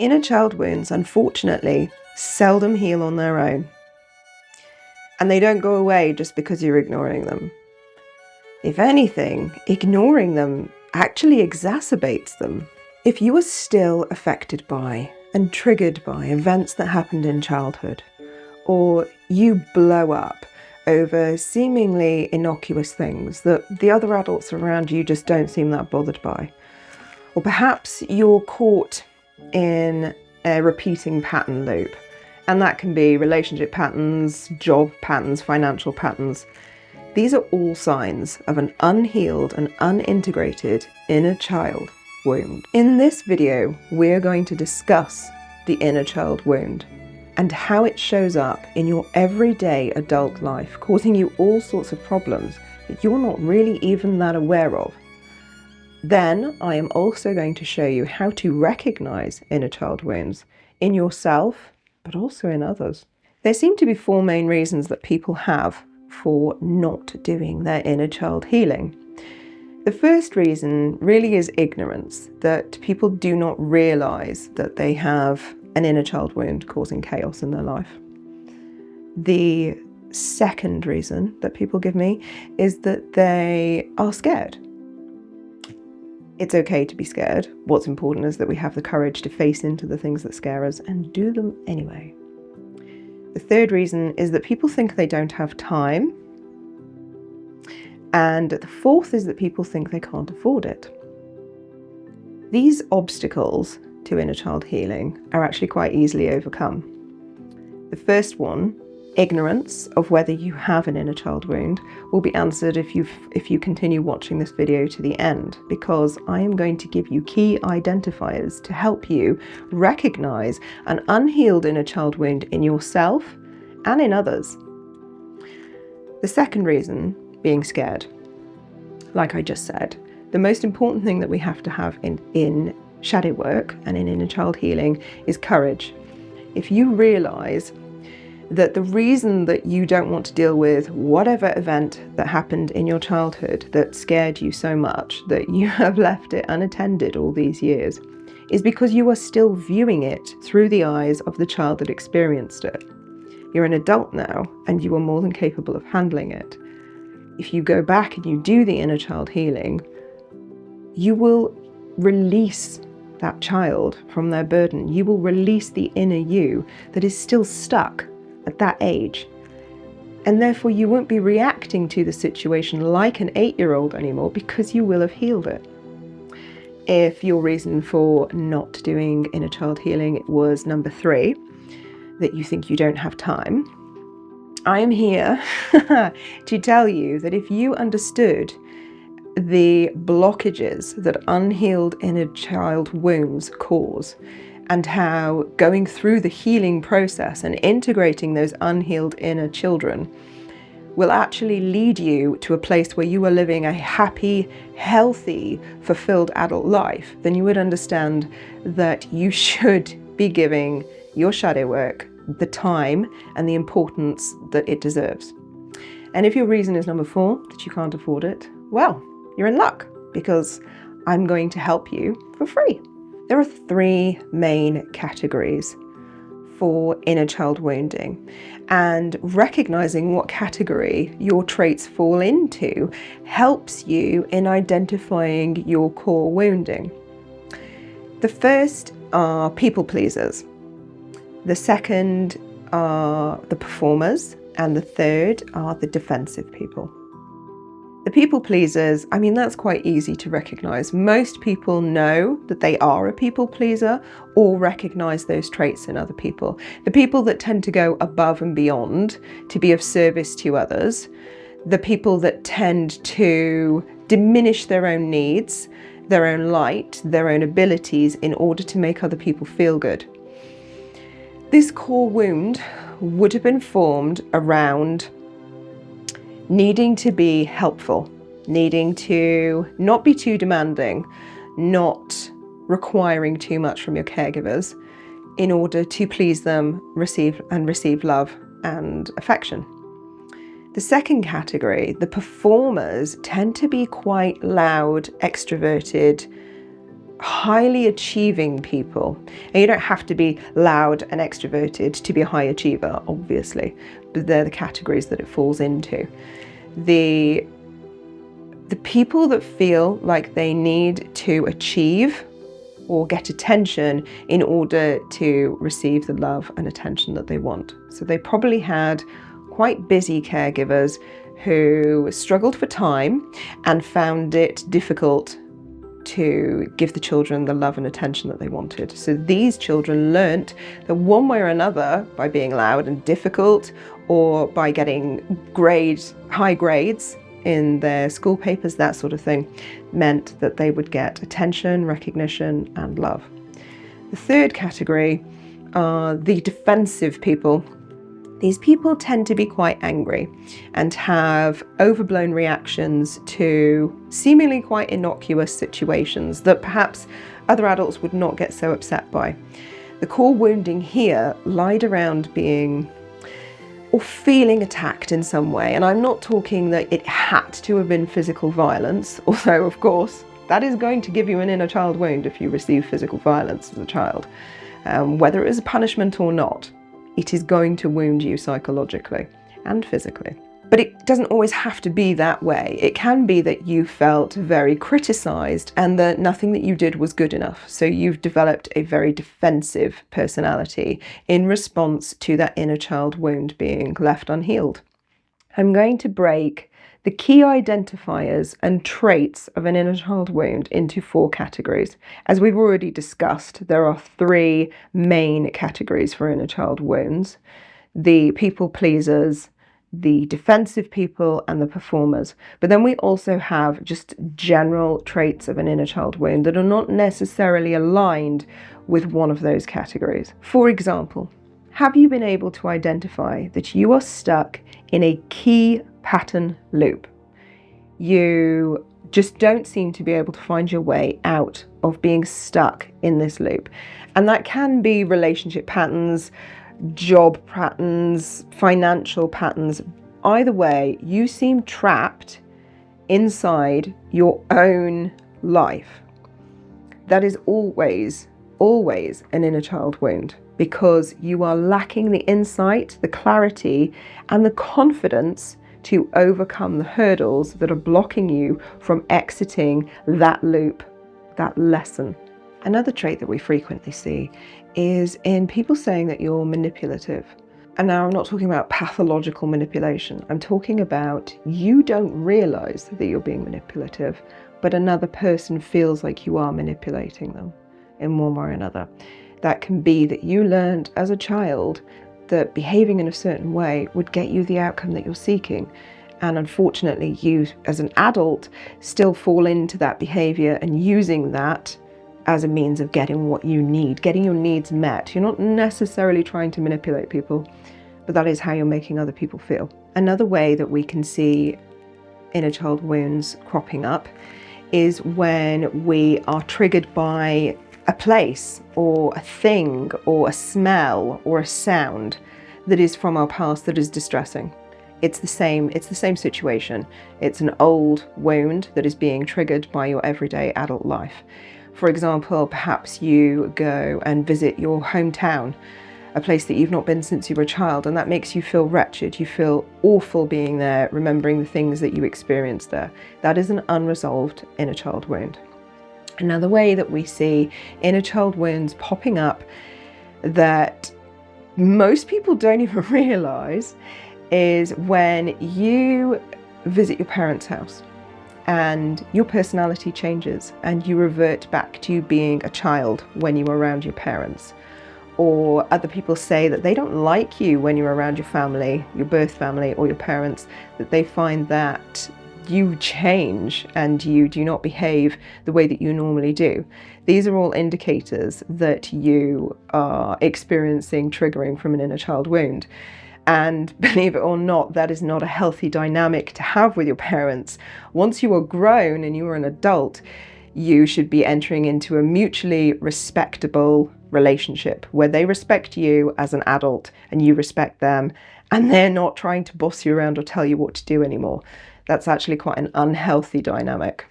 Inner child wounds, unfortunately, seldom heal on their own. And they don't go away just because you're ignoring them. If anything, ignoring them actually exacerbates them. If you are still affected by and triggered by events that happened in childhood, or you blow up over seemingly innocuous things that the other adults around you just don't seem that bothered by, or perhaps you're caught in a repeating pattern loop, and that can be relationship patterns, job patterns, financial patterns. These are all signs of an unhealed and unintegrated inner child wound. In this video, we're going to discuss the inner child wound and how it shows up in your everyday adult life, causing you all sorts of problems that you're not really even that aware of. Then I am also going to show you how to recognize inner child wounds in yourself, but also in others. There seem to be four main reasons that people have for not doing their inner child healing. The first reason really is ignorance, that people do not realize that they have an inner child wound causing chaos in their life. The second reason that people give me is that they are scared. It's okay to be scared. What's important is that we have the courage to face into the things that scare us and do them anyway. The third reason is that people think they don't have time. And the fourth is that people think they can't afford it. These obstacles to inner child healing are actually quite easily overcome. The first one, ignorance of whether you have an inner child wound, will be answered if you continue watching this video to the end, because I am going to give you key identifiers to help you recognize an unhealed inner child wound in yourself and in others. The second reason, being scared. Like I just said, the most important thing that we have to have in shadow work and in inner child healing is courage. If you realize that the reason that you don't want to deal with whatever event that happened in your childhood that scared you so much that you have left it unattended all these years is because you are still viewing it through the eyes of the child that experienced it. You're an adult now and you are more than capable of handling it. If you go back and you do the inner child healing, you will release that child from their burden. You will release the inner you that is still stuck at that age. And therefore you won't be reacting to the situation like an 8-year-old anymore, because you will have healed it. If your reason for not doing inner child healing was number 3, that you think you don't have time, I am here to tell you that if you understood the blockages that unhealed inner child wounds cause, and how going through the healing process and integrating those unhealed inner children will actually lead you to a place where you are living a happy, healthy, fulfilled adult life, then you would understand that you should be giving your shadow work the time and the importance that it deserves. And if your reason is number 4, that you can't afford it, well, you're in luck, because I'm going to help you for free. There are 3 main categories for inner child wounding, and recognizing what category your traits fall into helps you in identifying your core wounding. The first are people pleasers. The second are the performers, and the third are the defensive people. The people pleasers, I mean, that's quite easy to recognize. Most people know that they are a people pleaser or recognize those traits in other people. The people that tend to go above and beyond to be of service to others, the people that tend to diminish their own needs, their own light, their own abilities in order to make other people feel good. This core wound would have been formed around needing to be helpful, needing to not be too demanding, not requiring too much from your caregivers in order to please them, receive love and affection. The second category, the performers, tend to be quite loud, extroverted, highly achieving people, and you don't have to be loud and extroverted to be a high achiever, obviously, but they're the categories that it falls into. The people that feel like they need to achieve or get attention in order to receive the love and attention that they want. So they probably had quite busy caregivers who struggled for time and found it difficult to give the children the love and attention that they wanted. So these children learnt that one way or another, by being loud and difficult, or by getting high grades in their school papers, that sort of thing, meant that they would get attention, recognition, and love. The third category are the defensive people. These people tend to be quite angry and have overblown reactions to seemingly quite innocuous situations that perhaps other adults would not get so upset by. The core wounding here lied around being or feeling attacked in some way. And I'm not talking that it had to have been physical violence, although of course that is going to give you an inner child wound if you receive physical violence as a child. Whether it is a punishment or not, it is going to wound you psychologically and physically. But it doesn't always have to be that way. It can be that you felt very criticised and that nothing that you did was good enough. So you've developed a very defensive personality in response to that inner child wound being left unhealed. I'm going to break the key identifiers and traits of an inner child wound into 4 categories. As we've already discussed, there are 3 main categories for inner child wounds: the people pleasers, the defensive people, and the performers. But then we also have just general traits of an inner child wound that are not necessarily aligned with one of those categories. For example, have you been able to identify that you are stuck in a key pattern loop? You just don't seem to be able to find your way out of being stuck in this loop. And that can be relationship patterns, job patterns, financial patterns. Either way, you seem trapped inside your own life. That is always an inner child wound, because you are lacking the insight, the clarity, and the confidence to overcome the hurdles that are blocking you from exiting that loop, that lesson. Another trait that we frequently see is in people saying that you're manipulative. And now I'm not talking about pathological manipulation. I'm talking about you don't realize that you're being manipulative, but another person feels like you are manipulating them in one way or another. That can be that you learned as a child that behaving in a certain way would get you the outcome that you're seeking. And unfortunately, you as an adult still fall into that behavior and using that as a means of getting what you need, getting your needs met. You're not necessarily trying to manipulate people, but that is how you're making other people feel. Another way that we can see inner child wounds cropping up is when we are triggered by a place or a thing or a smell or a sound that is from our past that is distressing. It's the same situation. It's an old wound that is being triggered by your everyday adult life. For example, perhaps you go and visit your hometown, a place that you've not been since you were a child, and that makes you feel wretched. You feel awful being there, remembering the things that you experienced there. That is an unresolved inner child wound. Another way that we see inner child wounds popping up that most people don't even realize is when you visit your parents' house and your personality changes and you revert back to being a child when you were around your parents. Or other people say that they don't like you when you're around your family, your birth family or your parents, that they find that you change and you do not behave the way that you normally do. These are all indicators that you are experiencing triggering from an inner child wound. And believe it or not, that is not a healthy dynamic to have with your parents. Once you are grown and you are an adult, you should be entering into a mutually respectable relationship where they respect you as an adult and you respect them, and they're not trying to boss you around or tell you what to do anymore. That's actually quite an unhealthy dynamic.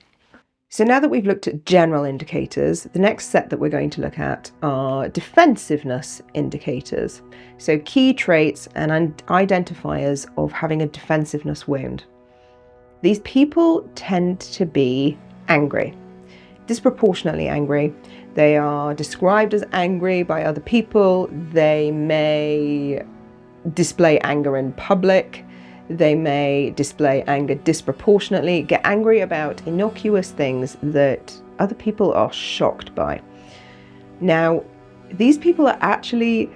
So now that we've looked at general indicators, the next set that we're going to look at are defensiveness indicators. So key traits and identifiers of having a defensiveness wound. These people tend to be angry, disproportionately angry. They are described as angry by other people. They may display anger in public. They may display anger disproportionately, get angry about innocuous things that other people are shocked by. Now, these people are actually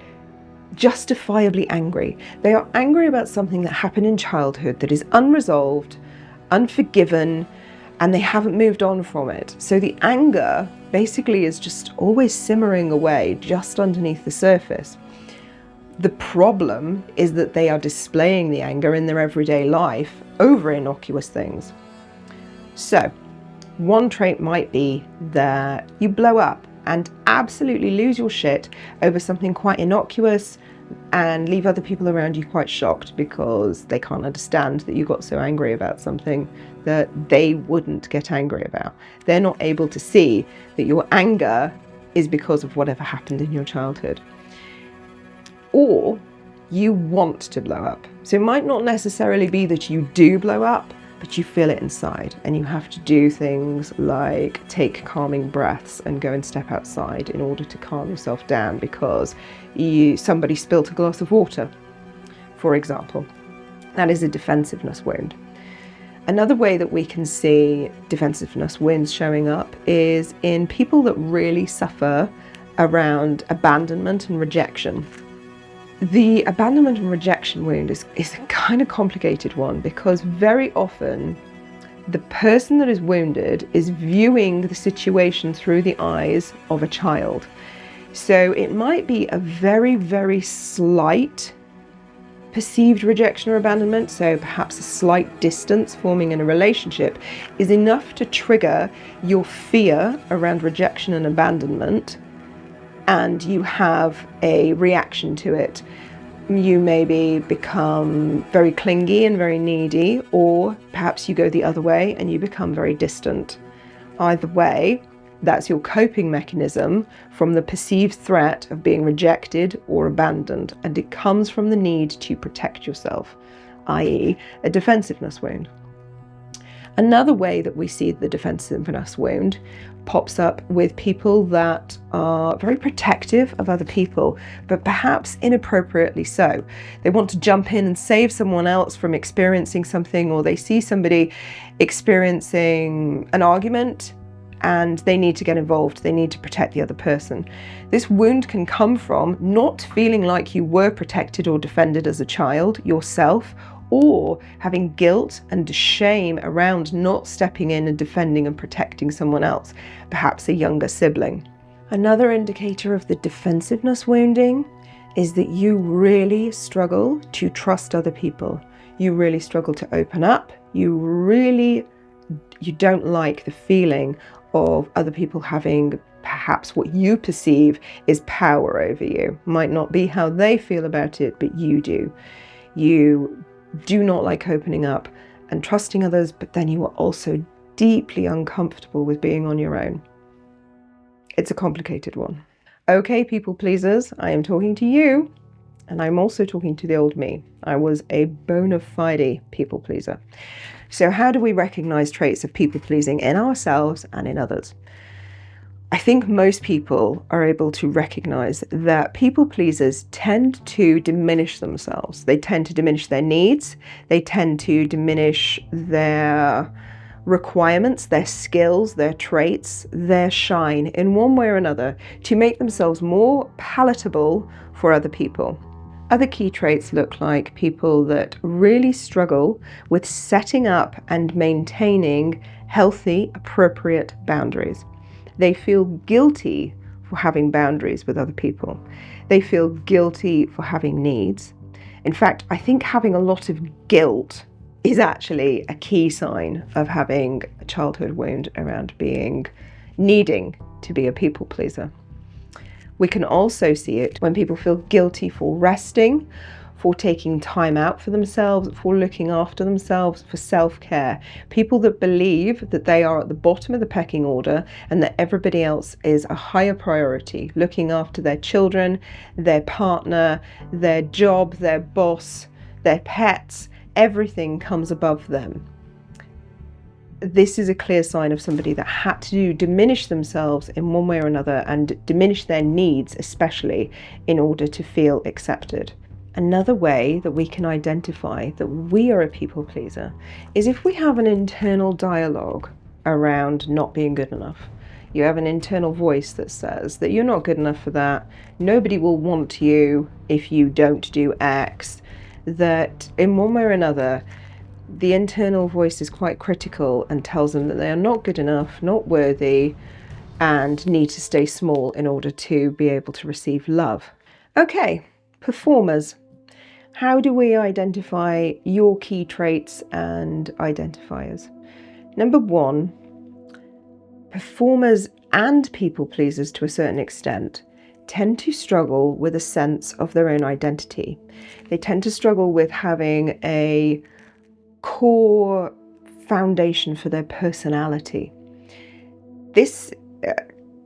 justifiably angry. They are angry about something that happened in childhood that is unresolved, unforgiven, and they haven't moved on from it. So the anger basically is just always simmering away just underneath the surface. The problem is that they are displaying the anger in their everyday life over innocuous things. So, one trait might be that you blow up and absolutely lose your shit over something quite innocuous and leave other people around you quite shocked because they can't understand that you got so angry about something that they wouldn't get angry about. They're not able to see that your anger is because of whatever happened in your childhood. Or you want to blow up. So it might not necessarily be that you do blow up, but you feel it inside, and you have to do things like take calming breaths and go and step outside in order to calm yourself down because somebody spilt a glass of water, for example. That is a defensiveness wound. Another way that we can see defensiveness wounds showing up is in people that really suffer around abandonment and rejection. The abandonment and rejection wound is a kind of complicated one because very often the person that is wounded is viewing the situation through the eyes of a child. So it might be a very, very slight perceived rejection or abandonment, so perhaps a slight distance forming in a relationship is enough to trigger your fear around rejection and abandonment, and you have a reaction to it. You maybe become very clingy and very needy, or perhaps you go the other way and you become very distant. Either way, that's your coping mechanism from the perceived threat of being rejected or abandoned, and it comes from the need to protect yourself, i.e., a defensiveness wound. Another way that we see the defensiveness wound pops up with people that are very protective of other people, but perhaps inappropriately so. They want to jump in and save someone else from experiencing something, or they see somebody experiencing an argument and they need to get involved. They need to protect the other person. This wound can come from not feeling like you were protected or defended as a child yourself, or having guilt and shame around not stepping in and defending and protecting someone else, perhaps a younger sibling. Another indicator of the defensiveness wounding is that you really struggle to trust other people. You really struggle to open up. You don't like the feeling of other people having perhaps what you perceive is power over you. Might not be how they feel about it, but you do. You do not like opening up and trusting others, but then you are also deeply uncomfortable with being on your own. It's a complicated one. Okay, people pleasers, I am talking to you, and I'm also talking to the old me. I was a bona fide people pleaser. So how do we recognize traits of people pleasing in ourselves and in others? I think most people are able to recognize that people pleasers tend to diminish themselves. They tend to diminish their needs. They tend to diminish their requirements, their skills, their traits, their shine in one way or another to make themselves more palatable for other people. Other key traits look like people that really struggle with setting up and maintaining healthy, appropriate boundaries. They feel guilty for having boundaries with other people. They feel guilty for having needs. In fact, I think having a lot of guilt is actually a key sign of having a childhood wound around needing to be a people pleaser. We can also see it when people feel guilty for resting, for taking time out for themselves, for looking after themselves, for self-care. People that believe that they are at the bottom of the pecking order and that everybody else is a higher priority, looking after their children, their partner, their job, their boss, their pets, everything comes above them. This is a clear sign of somebody that had to diminish themselves in one way or another and diminish their needs, especially in order to feel accepted. Another way that we can identify that we are a people pleaser is if we have an internal dialogue around not being good enough. You have an internal voice that says that you're not good enough for that, nobody will want you if you don't do X, that in one way or another, the internal voice is quite critical and tells them that they are not good enough, not worthy, and need to stay small in order to be able to receive love. Okay, performers. How do we identify your key traits and identifiers? Number one, performers and people pleasers to a certain extent tend to struggle with a sense of their own identity. They tend to struggle with having a core foundation for their personality. This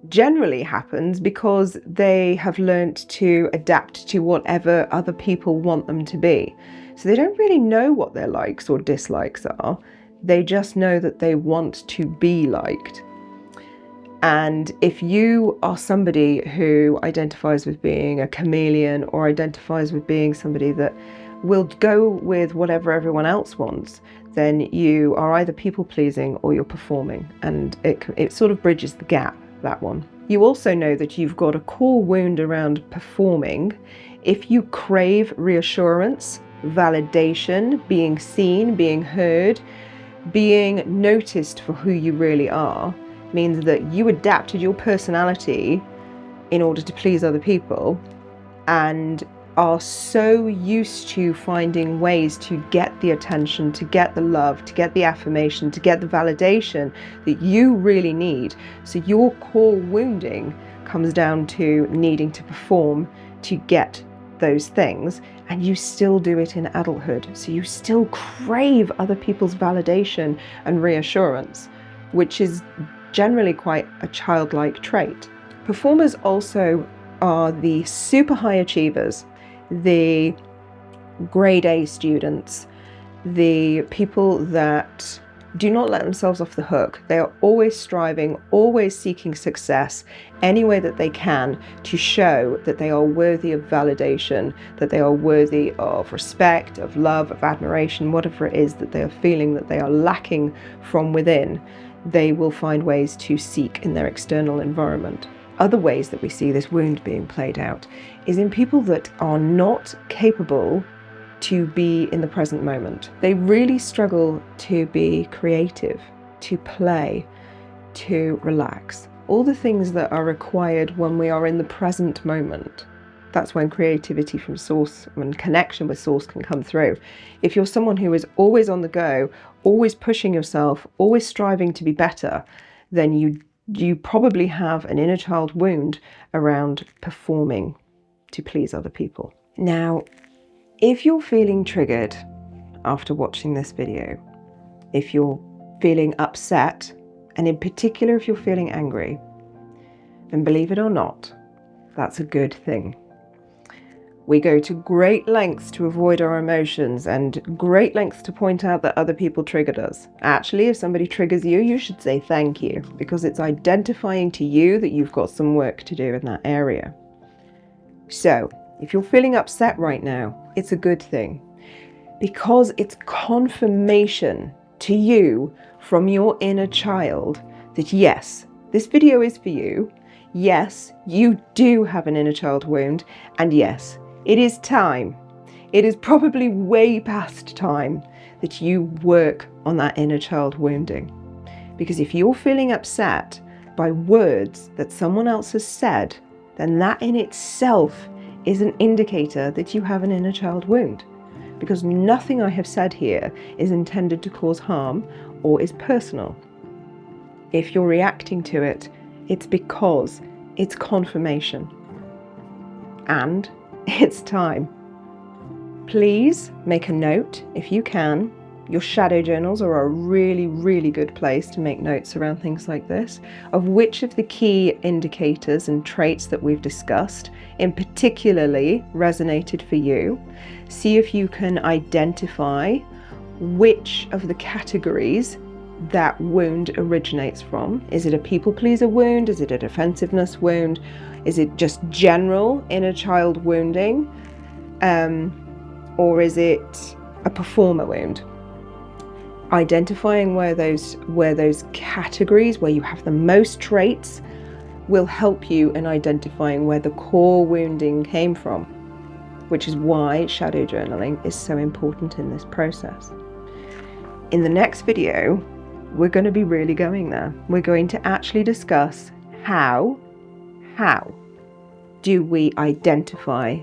generally happens because they have learnt to adapt to whatever other people want them to be. So they don't really know what their likes or dislikes are. They just know that they want to be liked. And if you are somebody who identifies with being a chameleon or identifies with being somebody that will go with whatever everyone else wants, then you are either people pleasing or you're performing, and it sort of bridges the gap, that one. You also know that you've got a core wound around performing if you crave reassurance, validation, being seen, being heard, being noticed for who you really are. Means that you adapted your personality in order to please other people and are so used to finding ways to get the attention, to get the love, to get the affirmation, to get the validation that you really need. So your core wounding comes down to needing to perform to get those things, and you still do it in adulthood. So you still crave other people's validation and reassurance, which is generally quite a childlike trait. Performers also are the super high achievers, the grade A students, the people that do not let themselves off the hook. They are always striving, always seeking success any way that they can to show that they are worthy of validation, that they are worthy of respect, of love, of admiration, whatever it is that they are feeling that they are lacking from within. They will find ways to seek in their external environment. Other ways that we see this wound being played out is in people that are not capable to be in the present moment. They really struggle to be creative, to play, to relax. All the things that are required when we are in the present moment. That's when creativity from source and connection with source can come through. If you're someone who is always on the go, always pushing yourself, always striving to be better, then you probably have an inner child wound around performing to please other people. Now, if you're feeling triggered after watching this video, if you're feeling upset, and in particular if you're feeling angry, then believe it or not, that's a good thing. We go to great lengths to avoid our emotions and great lengths to point out that other people triggered us. Actually, if somebody triggers you, you should say thank you, because it's identifying to you that you've got some work to do in that area. So, if you're feeling upset right now, it's a good thing, because it's confirmation to you from your inner child that yes, this video is for you. Yes, you do have an inner child wound, and yes, it is time. It is probably way past time that you work on that inner child wounding. Because if you're feeling upset by words that someone else has said, then that in itself is an indicator that you have an inner child wound. Because nothing I have said here is intended to cause harm or is personal. If you're reacting to it, it's because it's confirmation. And it's time. Please make a note if you can. Your shadow journals are a really, really good place to make notes around things like this, of which of the key indicators and traits that we've discussed in particularly resonated for you. See if you can identify which of the categories that wound originates from. Is it a people pleaser wound? Is it a defensiveness wound? Is it just general inner child wounding? Or is it a performer wound? Identifying where those categories, where you have the most traits, will help you in identifying where the core wounding came from, which is why shadow journaling is so important in this process. In the next video, we're going to be really going there. We're going to actually discuss how do we identify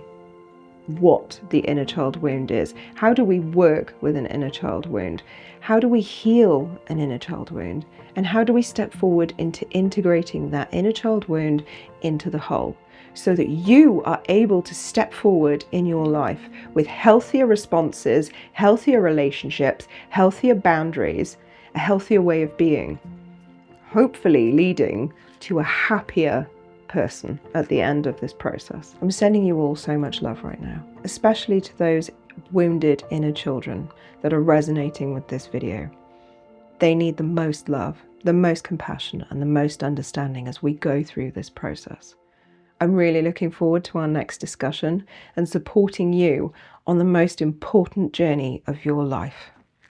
what the inner child wound is? How do we work with an inner child wound? How do we heal an inner child wound? And how do we step forward into integrating that inner child wound into the whole, so that you are able to step forward in your life with healthier responses, healthier relationships, healthier boundaries, a healthier way of being, hopefully leading to a happier person at the end of this process. I'm sending you all so much love right now, especially to those wounded inner children that are resonating with this video. They need the most love, the most compassion, and the most understanding as we go through this process. I'm really looking forward to our next discussion and supporting you on the most important journey of your life.